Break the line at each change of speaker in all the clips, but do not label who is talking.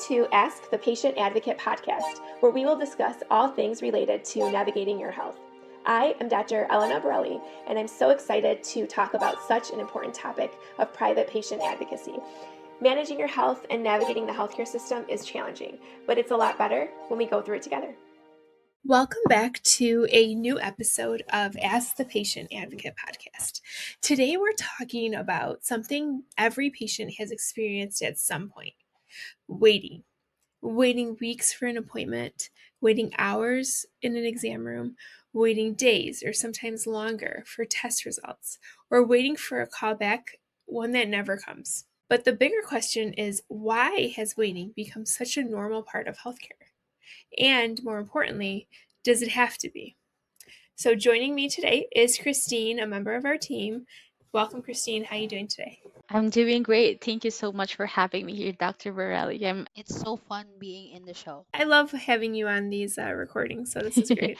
to Ask the Patient Advocate podcast, where we will discuss all things related to navigating your health. I am Dr. Elena Borrelli, and I'm so excited to talk about such an important topic of private patient advocacy. Managing your health and navigating the healthcare system is challenging, but it's a lot better when we go through it together. Welcome back to a new episode of Ask the Patient Advocate podcast. Today we're talking about something every patient has experienced at some point: waiting. Waiting weeks for an appointment, waiting hours in an exam room, waiting days or sometimes longer for test results, or waiting for a callback, one that never comes. But the bigger question is, why has waiting become such a normal part of healthcare? And more importantly, does it have to be? So joining me today is Christine, a member of our team. Welcome, Christine. How are you doing today?
I'm doing great. Thank you so much for having me here, Dr. Borelli.
It's so fun being in the show.
I love having you on these recordings, so this is great.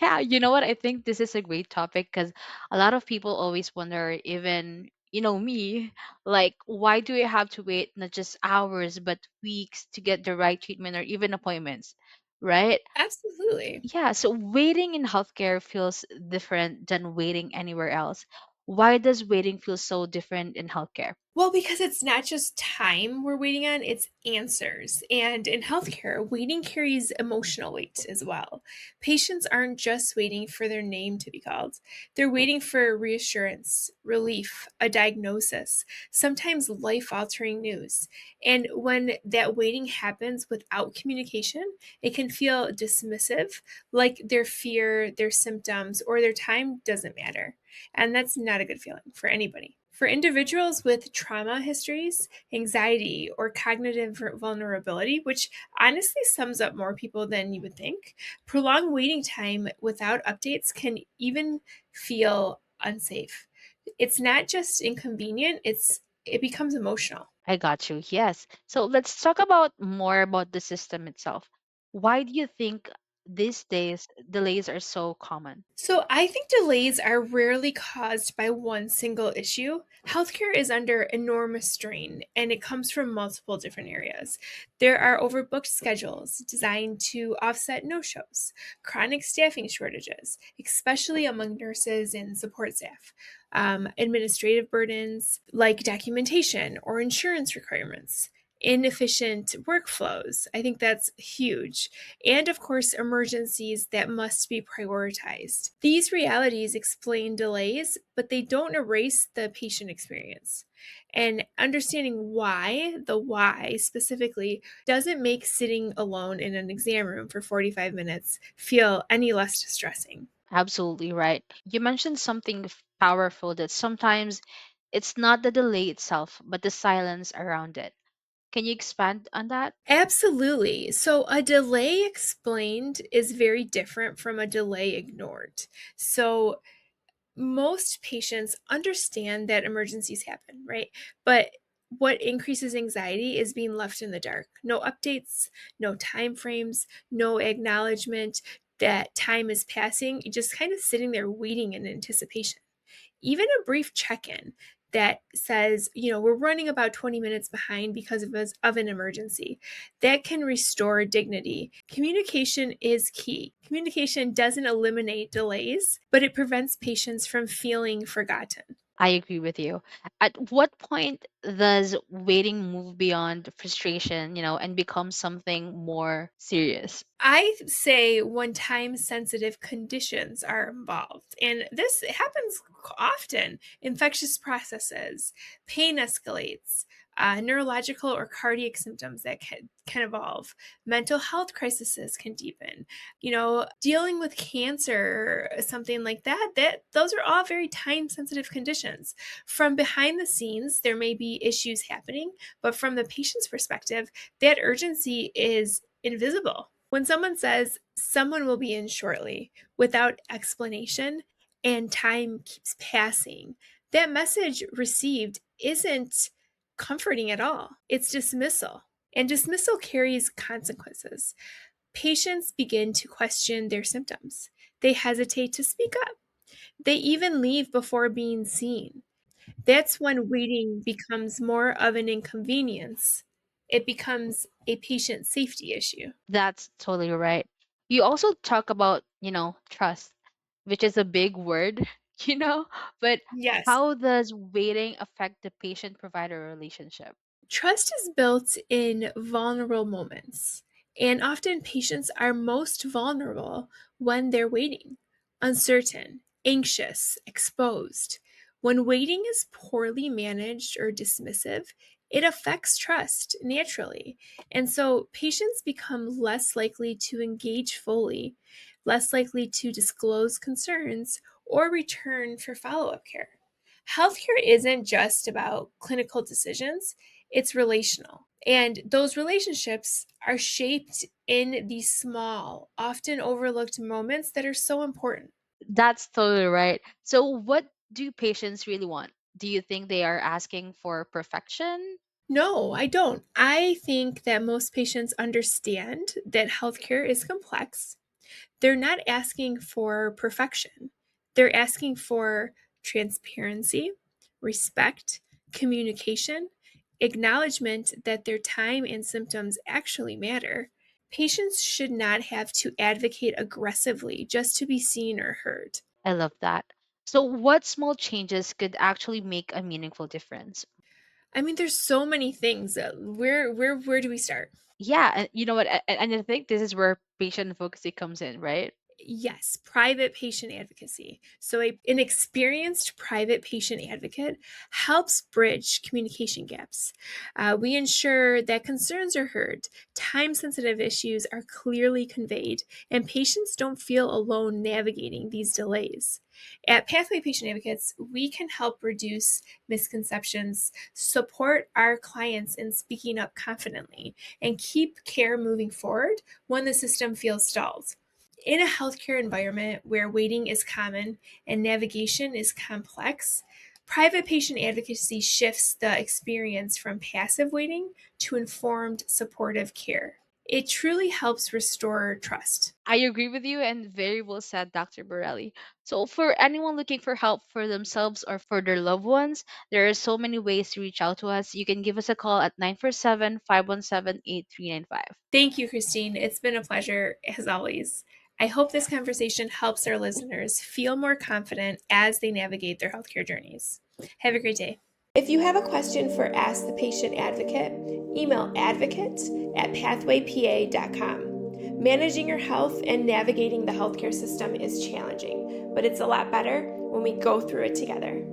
Yeah, you know what? I think this is a great topic because a lot of people always wonder, even, me, like, why do I have to wait not just hours, but weeks to get the right treatment or even appointments, right?
Absolutely.
Yeah, so waiting in healthcare feels different than waiting anywhere else. Why does waiting feel so different in healthcare?
Well, because it's not just time we're waiting on, it's answers. And in healthcare, waiting carries emotional weight as well. Patients aren't just waiting for their name to be called, they're waiting for reassurance, relief, a diagnosis, sometimes life altering news. And when that waiting happens without communication, it can feel dismissive, like their fear, their symptoms, or their time doesn't matter. And that's not a good feeling for anybody. For individuals with trauma histories, anxiety, or cognitive vulnerability, which honestly sums up more people than you would think, prolonged waiting time without updates can even feel unsafe. It's not just inconvenient, it becomes emotional.
I got you. Yes. So let's talk about more about the system itself. Why do you think these days delays are so common?
So, I think delays are rarely caused by one single issue. Healthcare is under enormous strain, and it comes from multiple different areas. There are overbooked schedules designed to offset no shows, chronic staffing shortages, especially among nurses and support staff, administrative burdens like documentation or insurance requirements. Inefficient workflows. I think that's huge, and of course, emergencies that must be prioritized. These realities explain delays, but they don't erase the patient experience. And understanding why, the why specifically, doesn't make sitting alone in an exam room for 45 minutes feel any less distressing.
Absolutely right. You mentioned something powerful that sometimes it's not the delay itself, but the silence around it. Can you expand on that?
Absolutely. So, a delay explained is very different from a delay ignored. So, most patients understand that emergencies happen, right? But what increases anxiety is being left in the dark. No updates, no time frames, no acknowledgement that time is passing. You're just kind of sitting there waiting in anticipation. Even a brief check-in that says, we're running about 20 minutes behind because of an emergency, that can restore dignity. Communication is key. Communication doesn't eliminate delays, but it prevents patients from feeling forgotten.
I agree with you. At what point does waiting move beyond frustration, and become something more serious?
I say when time sensitive conditions are involved, and this happens often: infectious processes, pain escalates, neurological or cardiac symptoms that can evolve, mental health crises can deepen, dealing with cancer, something like that, those are all very time sensitive conditions. From behind the scenes, there may be issues happening, but from the patient's perspective, that urgency is invisible. When someone says someone will be in shortly without explanation and time keeps passing, that message received isn't comforting at all. It's dismissal. And dismissal carries consequences. Patients begin to question their symptoms. They hesitate to speak up. They even leave before being seen. That's when waiting becomes more of an inconvenience it becomes a patient safety issue.
That's totally right. You also talk about, trust, which is a big word, you know, but
Yes.
how does waiting affect the patient provider relationship?
Trust is built in vulnerable moments, and often patients are most vulnerable when they're waiting, uncertain, anxious, exposed. When waiting is poorly managed or dismissive, it affects trust naturally. And so patients become less likely to engage fully, less likely to disclose concerns, or return for follow up care. Healthcare isn't just about clinical decisions, it's relational. And those relationships are shaped in these small, often overlooked moments that are so important.
That's totally right. So, what do patients really want? Do you think they are asking for perfection?
No, I don't. I think that most patients understand that healthcare is complex. They're not asking for perfection, they're asking for transparency, respect, communication, acknowledgement that their time and symptoms actually matter. Patients should not have to advocate aggressively just to be seen or heard.
I love that. So, what small changes could actually make a meaningful difference?
I mean, there's so many things. Where do we start?
Yeah, and you know what? And I think this is where patient advocacy comes in, right?
Yes, private patient advocacy. So, an experienced private patient advocate helps bridge communication gaps. We ensure that concerns are heard, time sensitive issues are clearly conveyed, and patients don't feel alone navigating these delays. At Pathway Patient Advocates, we can help reduce misconceptions, support our clients in speaking up confidently, and keep care moving forward when the system feels stalled. In a healthcare environment where waiting is common and navigation is complex, private patient advocacy shifts the experience from passive waiting to informed, supportive care. It truly helps restore trust.
I agree with you and very well said, Dr. Borelli. So, for anyone looking for help for themselves or for their loved ones, there are so many ways to reach out to us. You can give us a call at 947-517-8395.
Thank you, Christine. It's been a pleasure, as always. I hope this conversation helps our listeners feel more confident as they navigate their healthcare journeys. Have a great day. If you have a question for Ask the Patient Advocate, email advocate@pathwaypa.com. Managing your health and navigating the healthcare system is challenging, but it's a lot better when we go through it together.